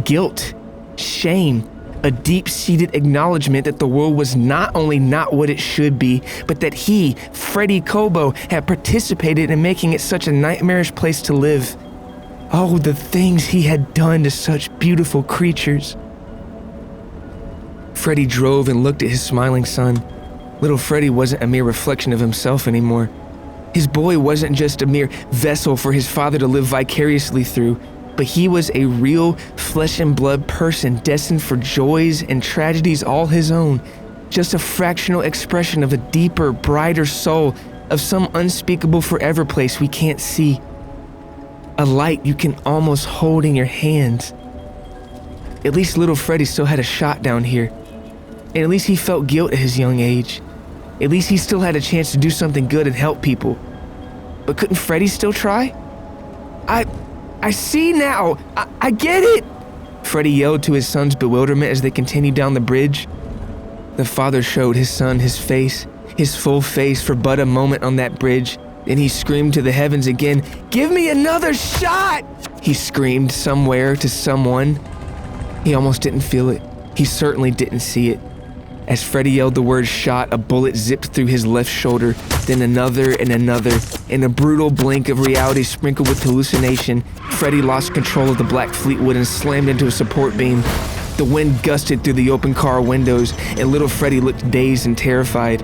Guilt. Shame. A deep-seated acknowledgement that the world was not only not what it should be, but that he, Freddy Cobo, had participated in making it such a nightmarish place to live. Oh, the things he had done to such beautiful creatures. Freddy drove and looked at his smiling son. Little Freddy wasn't a mere reflection of himself anymore. His boy wasn't just a mere vessel for his father to live vicariously through, but he was a real flesh and blood person destined for joys and tragedies all his own, just a fractional expression of a deeper, brighter soul of some unspeakable forever place we can't see. A light you can almost hold in your hands. At least little Freddy still had a shot down here, and at least he felt guilt at his young age. At least he still had a chance to do something good and help people. But couldn't Freddy still try? I see now! I get it! Freddy yelled to his son's bewilderment as they continued down the bridge. The father showed his son his face, his full face for but a moment on that bridge. Then he screamed to the heavens again, "Give me another shot!" He screamed somewhere to someone. He almost didn't feel it. He certainly didn't see it. As Freddy yelled the word shot, a bullet zipped through his left shoulder, then another and another. In a brutal blink of reality sprinkled with hallucination, Freddy lost control of the black Fleetwood and slammed into a support beam. The wind gusted through the open car windows, and little Freddy looked dazed and terrified.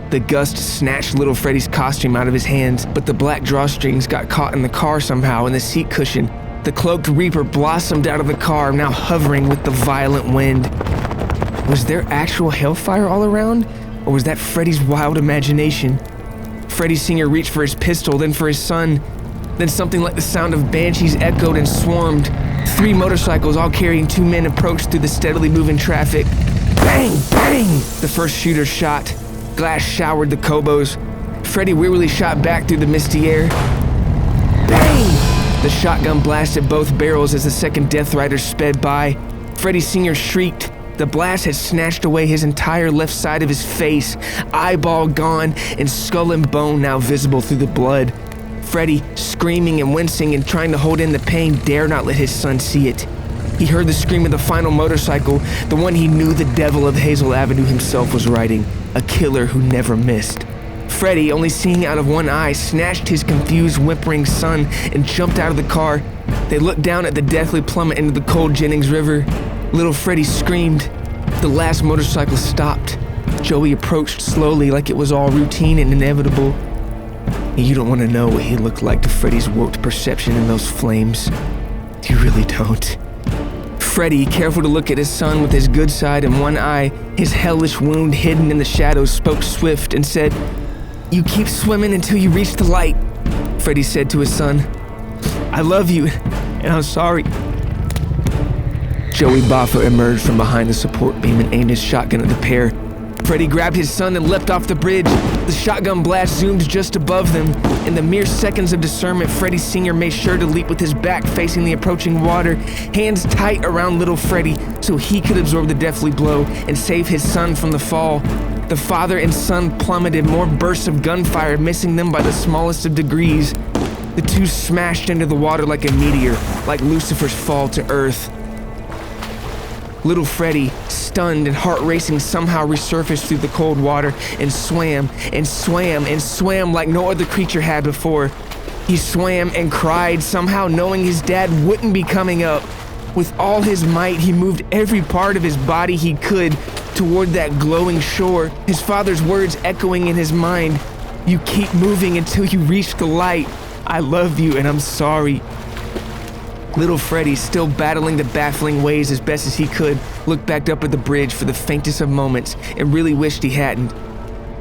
The gust snatched little Freddy's costume out of his hands, but the black drawstrings got caught in the car somehow in the seat cushion. The cloaked Reaper blossomed out of the car, now hovering with the violent wind. Was there actual hellfire all around, or was that Freddy's wild imagination? Freddy Sr. reached for his pistol, then for his son. Then something like the sound of banshees echoed and swarmed. 3 motorcycles, all carrying 2 men, approached through the steadily moving traffic. Bang! Bang! The first shooter shot. Glass showered the Cobos. Freddy wearily shot back through the misty air. Bang! The shotgun blasted both barrels as the second Death Rider sped by. Freddie Sr. shrieked. The blast had snatched away his entire left side of his face, eyeball gone and skull and bone now visible through the blood. Freddie, screaming and wincing and trying to hold in the pain, dare not let his son see it. He heard the scream of the final motorcycle, the one he knew the devil of Hazel Avenue himself was riding, a killer who never missed. Freddie, only seeing out of one eye, snatched his confused, whimpering son and jumped out of the car. They looked down at the deathly plummet into the cold Jennings River. Little Freddie screamed. The last motorcycle stopped. Joey approached slowly like it was all routine and inevitable. You don't want to know what he looked like to Freddie's warped perception in those flames. You really don't. Freddie, careful to look at his son with his good side in one eye, his hellish wound hidden in the shadows, spoke swift and said, "You keep swimming until you reach the light," Freddie said to his son. "I love you, and I'm sorry." Joey Boffa emerged from behind the support beam and aimed his shotgun at the pair. Freddie grabbed his son and leapt off the bridge. The shotgun blast zoomed just above them. In the mere seconds of discernment, Freddie Sr. made sure to leap with his back facing the approaching water, hands tight around little Freddie so he could absorb the deathly blow and save his son from the fall. The father and son plummeted, more bursts of gunfire missing them by the smallest of degrees. The two smashed into the water like a meteor, like Lucifer's fall to earth. Little Freddie, stunned and heart racing, somehow resurfaced through the cold water and swam and swam and swam like no other creature had before. He swam and cried, somehow knowing his dad wouldn't be coming up. With all his might, he moved every part of his body he could toward that glowing shore, his father's words echoing in his mind. "You keep moving until you reach the light. I love you and I'm sorry." Little Freddie, still battling the baffling waves as best as he could, looked back up at the bridge for the faintest of moments and really wished he hadn't.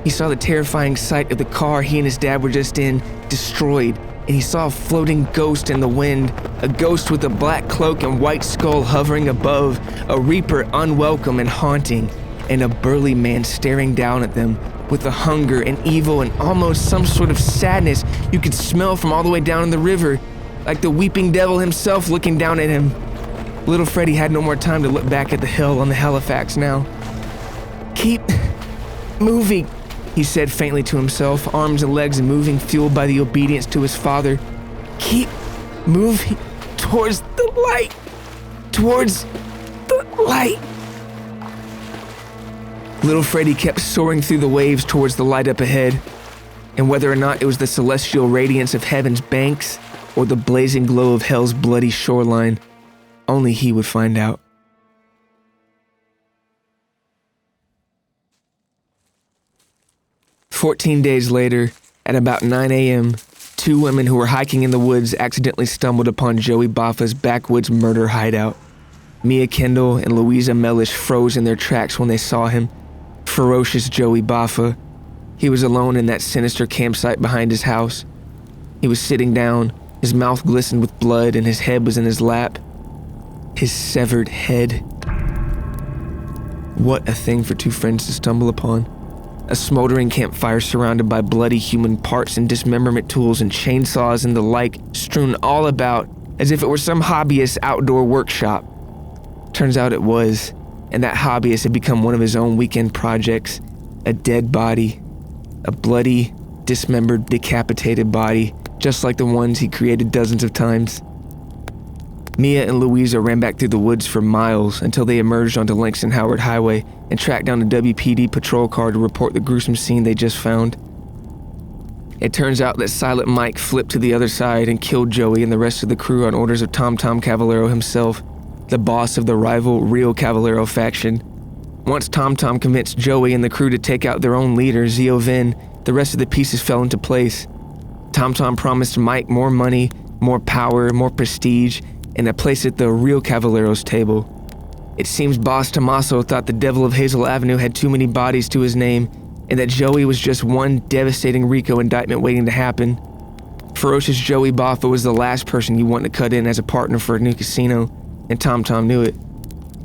He saw the terrifying sight of the car he and his dad were just in, destroyed, and he saw a floating ghost in the wind, a ghost with a black cloak and white skull hovering above, a reaper unwelcome and haunting, and a burly man staring down at them with a hunger and evil and almost some sort of sadness you could smell from all the way down in the river, like the weeping devil himself looking down at him. Little Freddie had no more time to look back at the hill on the Halifax now. "Keep moving," he said faintly to himself, arms and legs moving, fueled by the obedience to his father. "Keep moving towards the light, towards the light." Little Freddie kept soaring through the waves towards the light up ahead, and whether or not it was the celestial radiance of heaven's banks or the blazing glow of hell's bloody shoreline, only he would find out. "14 days later, at about 9 a.m., two women who were hiking in the woods accidentally stumbled upon Joey Boffa's backwoods murder hideout. Mia Kendall and Louisa Mellish froze in their tracks when they saw him. Ferocious Joey Boffa. He was alone in that sinister campsite behind his house. He was sitting down. His mouth glistened with blood and his head was in his lap. His severed head. What a thing for two friends to stumble upon. A smoldering campfire surrounded by bloody human parts and dismemberment tools and chainsaws and the like strewn all about as if it were some hobbyist's outdoor workshop. Turns out it was, and that hobbyist had become one of his own weekend projects. A dead body. A bloody, dismembered, decapitated body, just like the ones he created dozens of times. Mia and Louisa ran back through the woods for miles until they emerged onto Langston Howard Highway and tracked down a WPD patrol car to report the gruesome scene they just found. It turns out that Silent Mike flipped to the other side and killed Joey and the rest of the crew on orders of Tom Cavallero himself, the boss of the rival Rio Cavallero faction. Once Tom convinced Joey and the crew to take out their own leader, Zio Vin, the rest of the pieces fell into place. Tom promised Mike more money, more power, more prestige, and a place at the Rio Cavallero's table. It seems Boss Tommaso thought the devil of Hazel Avenue had too many bodies to his name, and that Joey was just one devastating RICO indictment waiting to happen. Ferocious Joey Boffa was the last person you want to cut in as a partner for a new casino, and Tom knew it.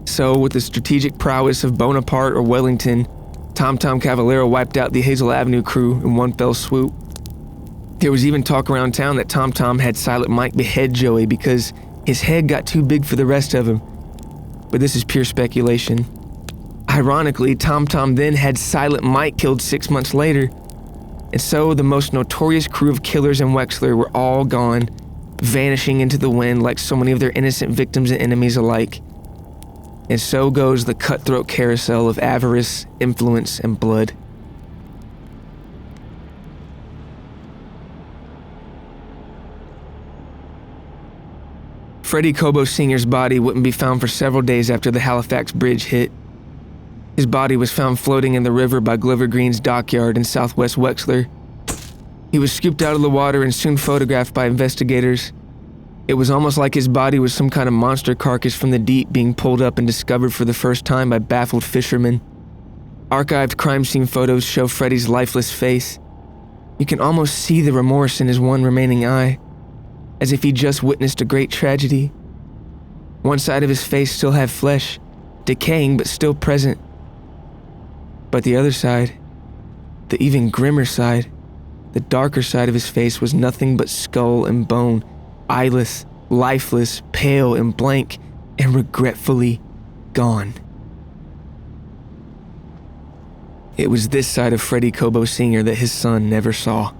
So, with the strategic prowess of Bonaparte or Wellington, Tom Cavallero wiped out the Hazel Avenue crew in one fell swoop. There was even talk around town that Tom had Silent Mike behead Joey because his head got too big for the rest of him. but this is pure speculation. Ironically, Tom Tom then had Silent Mike killed 6 months later, and so the most notorious crew of killers in Wexler were all gone, vanishing into the wind like so many of their innocent victims and enemies alike. And so goes the cutthroat carousel of avarice, influence, and blood. Freddie Cobo Sr.'s body wouldn't be found for several days after the Halifax Bridge hit. His body was found floating in the river by Glover Green's dockyard in southwest Wexler. He was scooped out of the water and soon photographed by investigators. It was almost like his body was some kind of monster carcass from the deep being pulled up and discovered for the first time by baffled fishermen. Archived crime scene photos show Freddie's lifeless face. You can almost see the remorse in his one remaining eye, as if he just witnessed a great tragedy. One side of his face still had flesh, decaying but still present. But the other side, the even grimmer side, the darker side of his face was nothing but skull and bone, eyeless, lifeless, pale and blank, and regretfully gone. It was this side of Freddie Cobo Sr. that his son never saw.